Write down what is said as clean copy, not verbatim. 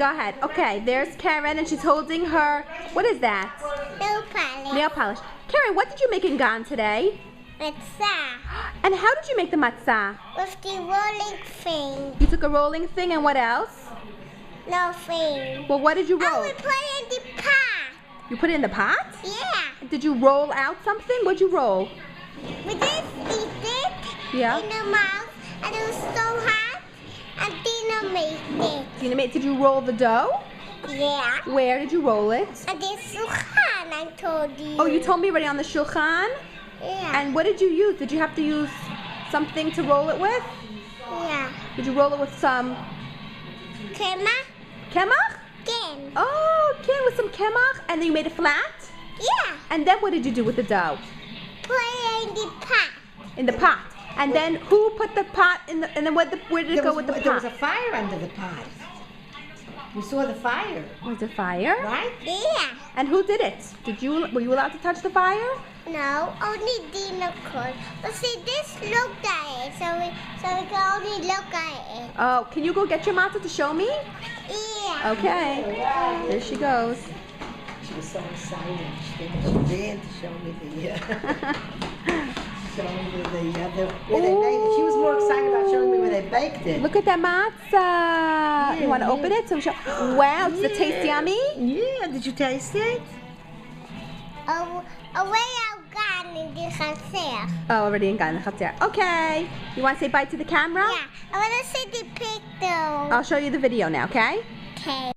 Go ahead. Okay, there's Karen and she's holding her, what is that? Nail polish. Nail polish. Karen, what did you make in Gan today? Matzah. And how did you make the matzah? With the rolling thing. You took a rolling thing and what else? Nothing. Well, what did you roll? Oh, we put it in the pot. You put it in the pot? Yeah. Did you roll out something? What'd you roll? We just eat it Yeah. in the mouth, and it was so hot, and Dina made it. Did you roll the dough? Yeah. Where did you roll it? And this Suhan, I told you. Oh, you told me already on the shulchan? Yeah. And what did you use? Did you have to use something to roll it with? Yeah. Did you roll it with some Crema? kemach? Again. Oh, okay, with some kemach, and then you made it flat? Yeah. And then what did you do with the dough? Put it in the pot. In the pot. And then who put the pot in the, and then where did it go with the There was a pot? fire under the pot. We saw the fire, Was it fire? right? Yeah. And who did it? Were you allowed to touch the fire? No, only Dina could. But see, this looked at it, so we can only look at it. Oh, can you go get your matzah to show me? Yeah. Okay. There she goes. She was so excited. She ran to show me where they baked it. She was more excited about showing me where they baked it. Look at that matzah. You want to open it? So we show. Wow, does it taste yummy? Yeah, did you taste it? Away I've gone in the chaser. Oh, already in Gan Chatzar. Okay. You want to say bye to the camera? Yeah, I want to see the pig though. I'll show you the video now, okay? Okay.